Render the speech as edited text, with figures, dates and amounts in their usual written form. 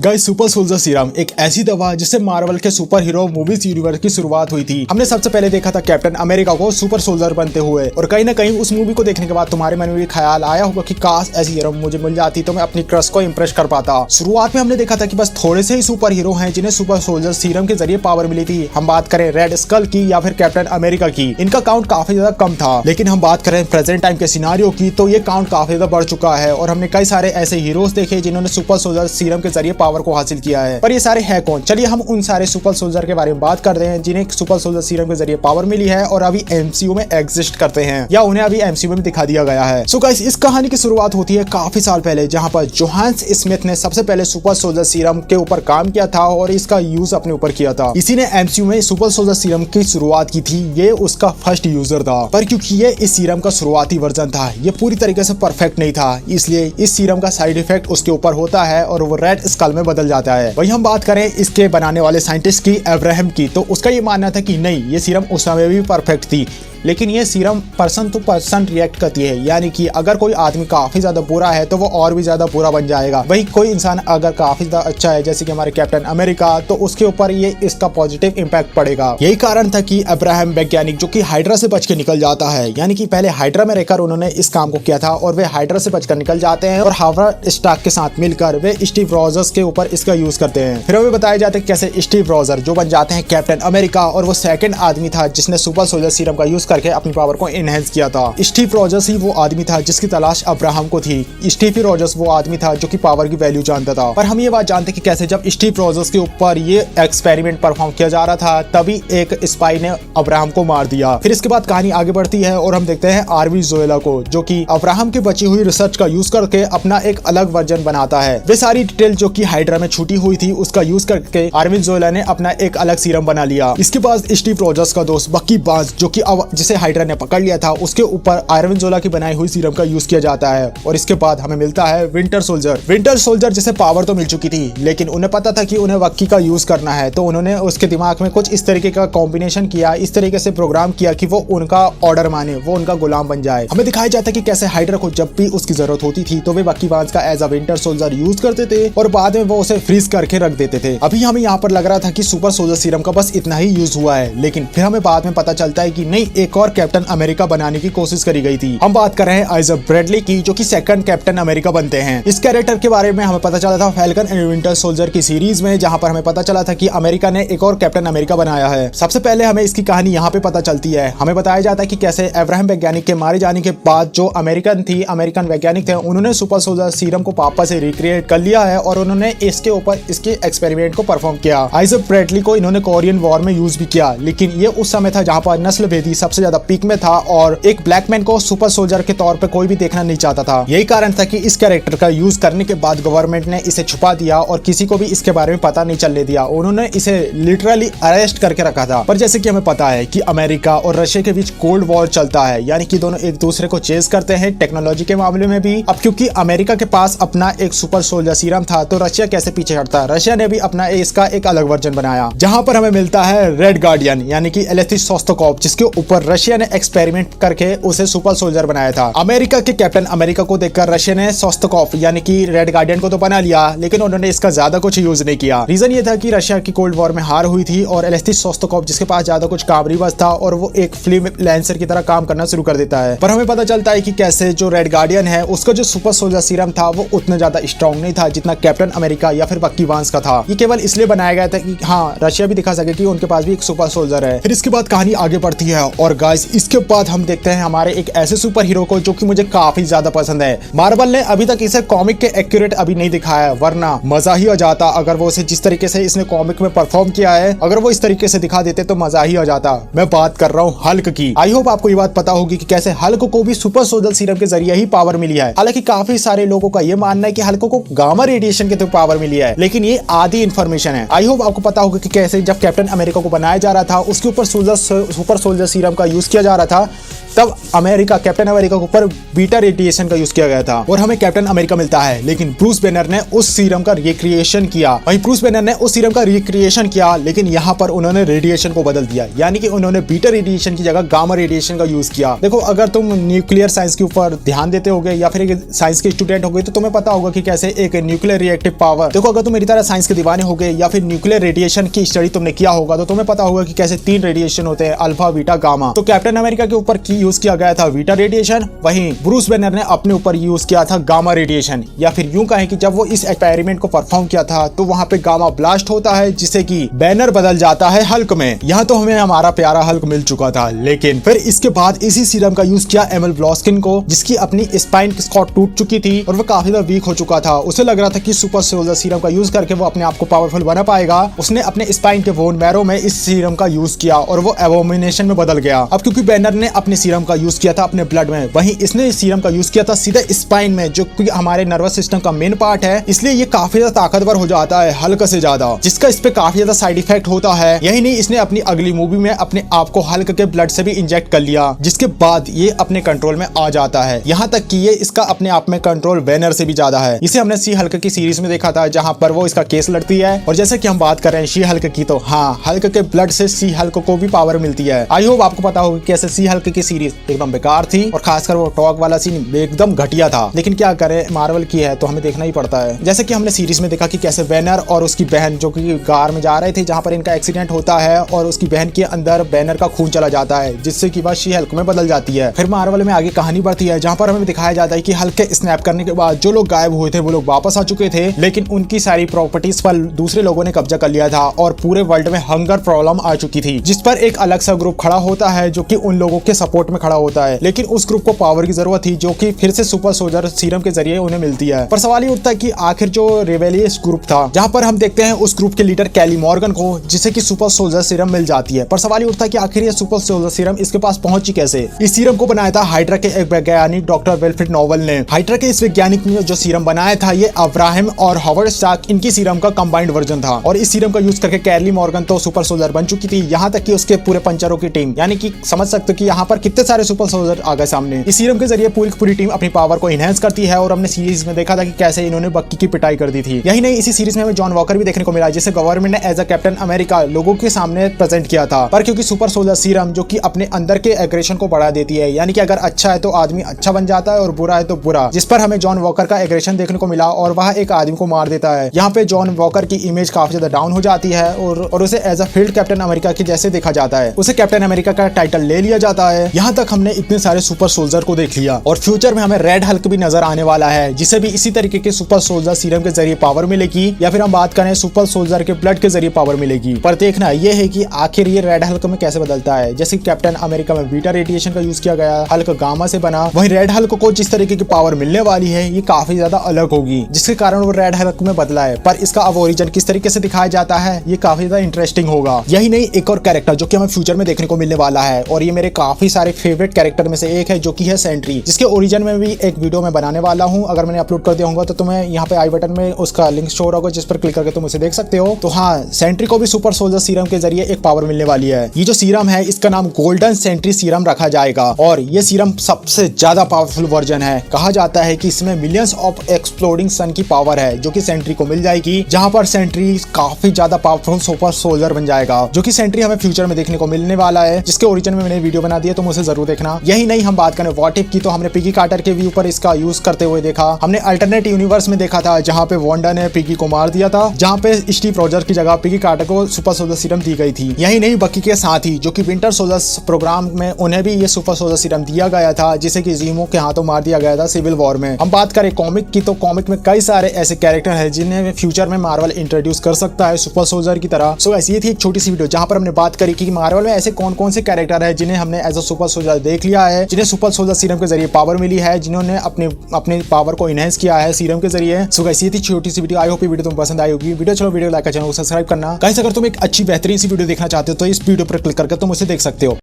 Guys, super soldier serum एक ऐसी दवा जिससे मार्वल के सुपर हीरो मूवीज यूनिवर्स की शुरुआत हुई थी। हमने सबसे पहले देखा था कैप्टन अमेरिका को सुपर सोल्जर बनते हुए, और कहीं ना कहीं उस मूवी को देखने के बाद तुम्हारे मन में भी ख्याल आया होगा कि काश ऐसी सीरम मुझे मिल जाती तो मैं अपनी क्रश को इंप्रेस कर पाता। शुरुआत में हमने देखा था कि बस थोड़े से ही सुपर हीरो हैं जिन्हें सुपर सोल्जर सीरम के जरिए पावर मिली थी। हम बात करें रेड स्कल की या फिर कैप्टन अमेरिका की, इनका काउंट काफी ज्यादा कम था। लेकिन हम बात करें प्रेजेंट टाइम के सिनारियो की तो ये काउंट काफी ज्यादा बढ़ चुका है, और हमने कई सारे ऐसे हीरोज देखे जिन्होंने सुपर सोल्जर सीरम के जरिए पावर को हासिल किया है। पर ये सारे हैं कौन? चलिए हम उन सारे सुपर सोल्जर के बारे में बात करते हैं जिन्हें सुपर सोल्जर सीरम के जरिए पावर मिली है और अभी एमसीयू में एग्जिस्ट करते हैं, या उन्हें अभी एमसीयू में दिखा दिया गया है। सो गाइस, इस कहानी की शुरुआत होती है काफी साल पहले, जहां पर जोहान्स स्मिथ ने सबसे पहले सुपर सोल्जर सीरम के ऊपर काम किया था और इसका यूज अपने ऊपर किया था। इसी ने एमसीयू में सुपर सोल्जर सीरम की शुरुआत की थी। ये उसका फर्स्ट यूजर था, पर क्योंकि ये इस सीरम का शुरुआती वर्जन था, ये पूरी तरीके से परफेक्ट नहीं था, इसलिए इस सीरम का साइड इफेक्ट उसके ऊपर होता है और वो रेड स्कल में बदल जाता है। वही हम बात करें इसके बनाने वाले साइंटिस्ट की, अब्राहम की, तो उसका ये मानना था कि नहीं, ये सीरम उस समय भी परफेक्ट थी, लेकिन ये serum person to person react करती है, यानी कि अगर कोई आदमी काफी ज्यादा बुरा है तो वो और भी ज्यादा बुरा बन जाएगा। वही कोई इंसान अगर काफी ज्यादा अच्छा है, जैसे कि हमारे कैप्टन अमेरिका, तो उसके ऊपर ये इसका पॉजिटिव इम्पैक्ट पड़ेगा। यही कारण था कि अब्राहम वैज्ञानिक जो कि हाइड्रा से बच के निकल जाता है, यानी कि पहले हाइड्रा में रहकर उन्होंने इस काम को किया था और वे हाइड्रा से बचकर निकल जाते हैं और हार्वर्ड स्टार्क के साथ मिलकर वे स्टीव रॉजर्स के ऊपर इसका यूज करते हैं। फिर हमें बताया जाता है कैसे स्टीव रॉजर जो बन जाते हैं कैप्टन अमेरिका, और वो सेकंड आदमी था जिसने सुपर सोल्जर सीरम का यूज करके अपनी पावर को एनहेंस किया था। स्टीव रॉजर्स ही वो आदमी था जिसकी तलाश अब्राहम को थी। स्टीव रॉजर्स वो आदमी था जो कि पावर की वैल्यू जानता था। पर हम ये बात जानते कि कैसे जब स्टीव रॉजर्स के ऊपर ये एक्सपेरिमेंट परफॉर्म किया जा रहा था, तभी एक स्पाई ने अब्राहम को मार दिया। फिर इसके बाद कहानी आगे बढ़ती है और हम देखते हैं आरवी जोएला को, जो कि अब्राहम की बची हुई रिसर्च का यूज करके अपना एक अलग वर्जन बनाता है। वे सारी डिटेल जो कि हाइड्रा में छुटी हुई थी उसका यूज करके आरविन जोएला ने अपना एक अलग सीरम बना लिया। इसके बाद स्टीव रॉजर्स का दोस्त बकी बार्न्स, जो कि जिसे हाइड्रा ने पकड़ लिया था, उसके ऊपर आयरन जोला की बनाई हुई सीरम का यूज किया जाता है। और इसके बाद हमें मिलता है विंटर सोल्जर। विंटर सोल्जर जिसे पावर तो मिल चुकी थी, लेकिन उन्हें पता था कि उन्हें वक्की का यूज करना है, तो उन्होंने उसके दिमाग में कुछ इस तरीके का कॉम्बिनेशन किया, इस तरीके से प्रोग्राम किया कि वो उनका ऑर्डर माने, वो उनका गुलाम बन जाए। हमें दिखाया जाता है कि कैसे हाइड्रा को जब भी उसकी जरूरत होती थी तो वे बकी बार्न्स का as a winter soldier use करते थे और बाद में वो उसे फ्रीज करके रख देते थे। अभी हमें यहाँ पर लग रहा था कि सुपर सोल्जर सीरम का बस इतना ही यूज हुआ है, लेकिन फिर हमें बाद में पता चलता है कि नहीं, एक और कैप्टन अमेरिका बनाने की कोशिश करी गई थी। हम बात कर रहे हैं आइजर ब्रैडली की, जो कि सेकंड कैप्टन अमेरिका बनते हैं। इस कैरेक्टर के बारे में हमें पता चला था फैल्कन एंड विंटर सोल्जर की सीरीज में, जहां पर हमें पता चला था कि अमेरिका ने एक और कैप्टन अमेरिका बनाया है। सबसे पहले हमें इसकी कहानी यहाँ पे पता चलती है। हमें बताया जाता है कि कैसे अब्राहम वैज्ञानिक के मारे जाने के बाद जो अमेरिकन वैज्ञानिक थे, उन्होंने सुपर सोल्जर सीरम को वापस से रिक्रिएट कर लिया है और उन्होंने इसके ऊपर इसके एक्सपेरिमेंट को परफॉर्म किया। आइजर ब्रैडली को इन्होंने कोरियन वॉर में यूज भी किया, लेकिन ये उस समय था जहां पर नस्ल भेदी सबसे ज्यादा पीक में था और एक ब्लैक मैन को सुपर सोल्जर के तौर पे कोई भी देखना नहीं चाहता था। यही कारण था कि इस कैरेक्टर का यूज करने के बाद गवर्नमेंट ने इसे छुपा दिया और किसी को भी इसके बारे में पता नहीं चलने दिया। उन्होंने इसे लिटरली अरेस्ट करके रखा था। पर जैसे कि हमें पता है कि अमेरिका और रशिया के बीच कोल्ड वॉर चलता है, यानी कि दोनों एक दूसरे को चेज करते हैं टेक्नोलॉजी के मामले में भी। अब क्योंकि अमेरिका के पास अपना एक सुपर सोल्जर सीरम था, तो रशिया कैसे पीछे हटता? रशिया ने भी अपना इसका एक अलग वर्जन बनाया, जहां पर हमें मिलता है रेड गार्डियन, यानी कि एलेथिस सोस्तोकोव, जिसके ऊपर रशिया ने एक्सपेरिमेंट करके उसे सुपर सोल्जर बनाया था। अमेरिका के कैप्टन अमेरिका को देखकर रशिया ने सोस्तोकोव यानी कि रेड गार्डियन को तो बना लिया, लेकिन उन्होंने इसका ज्यादा कुछ यूज नहीं किया। रीजन ये था कि रशिया की कोल्ड वॉर में हार हुई थी और एलेथिस सोस्तोकोव, जिसके पास ज्यादा कुछ काम नहीं बस था, और वो एक फिल्म लैंसर की तरह काम करना शुरू कर देता है। पर हमें पता चलता है कि कैसे जो रेड गार्डियन है उसका जो सुपर सोल्जर सीरम था वो उतना ज्यादा स्ट्रॉन्ग नहीं था जितना कैप्टन अमेरिका या फिर बकी बार्न्स का था। ये केवल इसलिए बनाया गया था कि हाँ, रशिया भी दिखा सके कि उनके पास भी एक सुपर सोल्जर है। फिर इसके बाद कहानी आगे बढ़ती है और गाइस, इसके बाद हम देखते हैं हमारे एक ऐसे सुपर हीरो को जो कि मुझे काफी ज्यादा पसंद है। मार्वल ने अभी तक इसे कॉमिक के एक्यूरेट अभी नहीं दिखाया, वरना मजा ही आ जाता अगर वो उसे जिस तरीके से इसने कॉमिक में परफॉर्म किया है, अगर वो इस तरीके से दिखा देते तो मजा ही आ जाता। मैं बात कर रहा हूँ हल्क की। आई होप आपको ये बात पता होगी कि कैसे हल्क को भी सुपर सोल्जर सीरम के जरिए ही पावर मिली है। हालांकि काफी सारे लोगों का ये मानना है कि हल्क को गामा रेडिएशन के थ्रू पावर मिली है, लेकिन ये आधी इन्फॉर्मेशन है। आई होप आपको पता होगा कि कैसे जब कैप्टन अमेरिका को बनाया जा रहा था उसके ऊपर सुपर सोल्जर सीरम का यूज किया जा रहा था, तब कैप्टन अमेरिका के ऊपर बीटा रेडिएशन का यूज किया गया था और हमें कैप्टन अमेरिका मिलता है। लेकिन ब्रूस बैनर ने उस सीरम का रिक्रिएशन किया। वहीं ब्रूस बैनर ने उस सीरम का रिक्रिएशन किया, लेकिन यहाँ पर उन्होंने रेडिएशन को बदल दिया, यानी कि उन्होंने बीटा रेडिएशन की जगह गामा रेडिएशन का यूज किया। देखो, अगर तुम न्यूक्लियर साइंस के ऊपर ध्यान देते होगे या फिर एक साइंस के स्टूडेंट हो गए तो तुम्हें पता होगा कि कैसे एक न्यूक्लियर रिएक्टिव पावर, देखो अगर तुम मेरी तरह साइंस के दीवाने हो गए या फिर न्यूक्लियर रेडिएशन की स्टडी तुमने किया होगा तो तुम्हें पता होगा कि कैसे 3 रेडिएशन होते हैं, अल्फा, बीटा, गामा। तो कैप्टन अमेरिका के ऊपर यूज किया गया था बीटा रेडिएशन, वहीं ब्रूस बैनर ने अपने ऊपर यूज किया था गामा रेडिएशन। या फिर यूं कहें कि जब वो इस एक्सपेरिमेंट को परफॉर्म किया था तो वहां पे गामा ब्लास्ट होता है, जिससे कि बैनर बदल जाता है हल्क में। यहाँ तो हमें हमारा प्यारा हल्क मिल चुका था, लेकिन फिर इसके बाद इसी सीरम का यूज किया एमएल ब्लॉस्किन को, जिसकी अपनी स्पाइन टूट चुकी थी और वो काफी ज्यादा वीक हो चुका था। उसे लग रहा था कि सुपर सोल्जर सीरम का यूज करके वो अपने आप को पावरफुल बना पाएगा। उसने अपने स्पाइन के बोन मैरो में इस सीरम का यूज किया और वो एबोमिनेशन में बदल गया। अब क्योंकि बैनर ने अपने सीरम का यूज किया था अपने ब्लड में, वहीं इसने इस सीरम का यूज किया था सीधे स्पाइन में, जो कि हमारे नर्वस सिस्टम का मेन पार्ट है, इसलिए ये काफी ज्यादा ताकतवर हो जाता है हल्क से ज्यादा, जिसका इस पे काफी ज्यादा साइड इफेक्ट होता है। यही नहीं, इसने अपनी अगली मूवी में अपने आप को हल्क के ब्लड से भी इंजेक्ट कर लिया, जिसके बाद ये अपने कंट्रोल में आ जाता है। यहाँ तक कि ये इसका अपने आप में कंट्रोल बैनर से भी ज्यादा है। इसे हमने सी हल्क की सीरीज में देखा था, जहाँ पर वो इसका केस लड़ती है। और जैसे कि हम बात कर रहे हैं शी हल्क की, तो हाँ, हल्क के ब्लड से सी हल्क को भी पावर मिलती है। आई होप आपको पता होगा कैसे सी हल्क की सीरीज एकदम बेकार थी और खासकर वो टॉक वाला सीन एकदम घटिया था, लेकिन क्या करे, मार्वल की है तो हमें देखना ही पड़ता है। जैसे कि हमने सीरीज में देखा कि कैसे बैनर और उसकी बहन जो कि कार में जा रहे थे, जहाँ पर इनका एक्सीडेंट होता है और उसकी बहन के अंदर बैनर का खून चला जाता है, जिससे कि वह शी हल्क में बदल जाती है। फिर मार्वल में आगे कहानी बढ़ती है, जहाँ पर हमें दिखाया जाता है कि हल्क के स्नैप करने के बाद जो लोग गायब हुए थे वो लोग वापस आ चुके थे, लेकिन उनकी सारी प्रॉपर्टीज पर दूसरे लोगों ने कब्जा कर लिया था और पूरे वर्ल्ड में हंगर प्रॉब्लम आ चुकी थी, जिस पर एक अलग सा ग्रुप खड़ा होता है जो कि उन लोगों के सपोर्ट में खड़ा होता है। लेकिन उस ग्रुप को पावर की जरूरत थी, जो कि फिर से सुपर सोल्जर सीरम के जरिए उन्हें मिलती है। पर सवाल ये उठता है कि आखिर जो रेबेलियस ग्रुप था, जहाँ पर हम देखते हैं उस ग्रुप के लीडर कैली मॉर्गन को, जिसे कि सुपर सोल्जर सीरम मिल जाती है। पर सवाल ये उठता है कि आखिर ये सुपर सोल्जर सीरम इसके पास पहुंची कैसे। इस सीरम को बनाया था हाइड्रा के एक वैज्ञानिक डॉक्टर विल्फ्रेड नोबल ने। हाइड्रा के इस वैज्ञानिक ने जो सीरम बनाया था, ये अब्राहम और हॉवर्ड स्टार्क इनकी सीरम का कंबाइंड वर्जन था। और इस सीरम का यूज करके कैली मॉर्गन तो सुपर सोल्जर बन चुकी थी, यहाँ तक कि उसके पूरे पंचरों की टीम, यानी कि समझ सकते हो कि यहाँ पर कितने सारे सुपर सोल्जर आ गए सामने। इस सीरम के जरिए पूरी टीम अपनी पावर को इनहेंस करती है। और हमने सीरीज में देखा था कि कैसे इन्होंने बक्की की पिटाई कर दी थी। यही नहीं, इसी सीरीज में हमें जॉन वॉकर भी देखने को मिला, जिसे गवर्नमेंट ने एज अ कैप्टन अमेरिका लोगों के सामने प्रेजेंट किया था। पर क्योंकि सुपर सोल्जर सीरम जो कि अपने अंदर के एग्रेशन को बढ़ा देती है, यानी कि अगर अच्छा है तो आदमी अच्छा बन जाता है और बुरा है तो बुरा, जिस पर हमें जॉन वॉकर का एग्रेशन देखने को मिला और वह एक आदमी को मार देता है। यहाँ पे जॉन वॉकर की इमेज काफी ज्यादा डाउन हो जाती है और उसे as a field Captain America के जैसे देखा जाता है। उसे कैप्टन अमेरिका का टाइटल ले लिया जाता है। यहाँ तक हमने इतने सारे सुपर सोल्जर को देख लिया और फ्यूचर में हमें रेड हल्क भी नजर आने वाला है, जिसे भी इसी तरीके के सुपर सोल्जर सीरम के जरिए पावर मिलेगी, या फिर हम बात करें सुपर सोल्जर के ब्लड के जरिए पावर मिलेगी। पर देखना ये है कि आखिर ये रेड हल्क में कैसे बदलता है। जैसे कैप्टन अमेरिका में बीटा रेडिएशन का यूज किया गया, हल्क गामा से बना, वहीं रेड हल्क को जिस तरीके की पावर मिलने वाली है ये काफी ज्यादा अलग होगी, जिसके कारण वो रेड हल्क में बदला है। पर इसका अब ओरिजिन किस तरीके से दिखाया जाता है ये काफी ज्यादा इंटरेस्टिंग होगा। यही नहीं, एक और कैरेक्टर जो कि हमें फ्यूचर में देखने को मिलने वाला है और ये मेरे काफी सारे फेवरेट कैरेक्टर में से एक है, जो कि है सेंट्री, जिसके ओरिजिन में भी एक वीडियो में बनाने वाला हूँ। अगर मैंने अपलोड कर दिया होगा तो तुम्हें यहाँ पे आई बटन में उसका लिंक शो होगा, जिस पर क्लिक करके तुम उसे देख सकते हो। तो हाँ, सेंट्री को भी सुपर सोल्जर सीरम के जरिए एक पावर मिलने वाली है। ये जो सीरम है इसका नाम गोल्डन सेंट्री सीरम रखा जाएगा और ये सीरम सबसे ज्यादा पावरफुल वर्जन है। कहा जाता है कि इसमें मिलियंस ऑफ एक्सप्लोडिंग सन की पावर है, जो कि सेंट्री को मिल जाएगी, जहां पर सेंट्री काफी ज्यादा पावरफुल सुपर सोल्जर बन जाएगा, जो कि सेंट्री हमें फ्यूचर में देखने को मिलने वाला है, जिसके ओरिजिन में मैंने वीडियो बना दिया, तुम उसे जरूर देखना। यही नहीं, हम बात करें व्हाट इफ की, तो हमने पिगी कार्टर के व्यू पर इसका यूज करते हुए देखा। हमने अल्टरनेट यूनिवर्स में देखा था, जहाँ पे वांडा ने पिगी को मार दिया था, जहाँ पे स्टीव रॉजर की जगह पिगी कार्टर को सुपर सोल्जर सीरम दी गई थी। यही नहीं, बकी के साथ ही जो कि विंटर सोल्जर प्रोग्राम में उन्हें भी ये सुपर सोल्जर सीरम दिया गया था, जिसे कि जीमो के हाथों मार दिया गया था सिविल वॉर में। हम बात करें कॉमिक की, तो कॉमिक में कई सारे ऐसे कैरेक्टर हैं जिन्हें फ्यूचर में मार्वल इंट्रोड्यूस कर सकता है सुपर सोल्जर की तरह। सो ऐसी थी एक छोटी सी वीडियो जहां पर हमने बात करी कि मार्वल में ऐसे कौन कौन से कैरेक्टर है जिन्हें हमने एज अ सुपर सोल्जर देख लिया है, जिन्हें सुपर सोल्जर सीरम के जरिए पावर मिली है, जिन्होंने अपने पावर को इनहेंस किया है सीरम के जरिए। सो ऐसी थी छोटी सी वीडियो। आई होप ये वीडियो तुम पसंद आई होगी। वीडियो लाइक, चैनल को सब्सक्राइब करना। गाइस, अगर तुम एक अच्छी बेहतरीन सी वीडियो देखना चाहते हो तो इस वीडियो पर क्लिक करके तुम उसे देख सकते हो।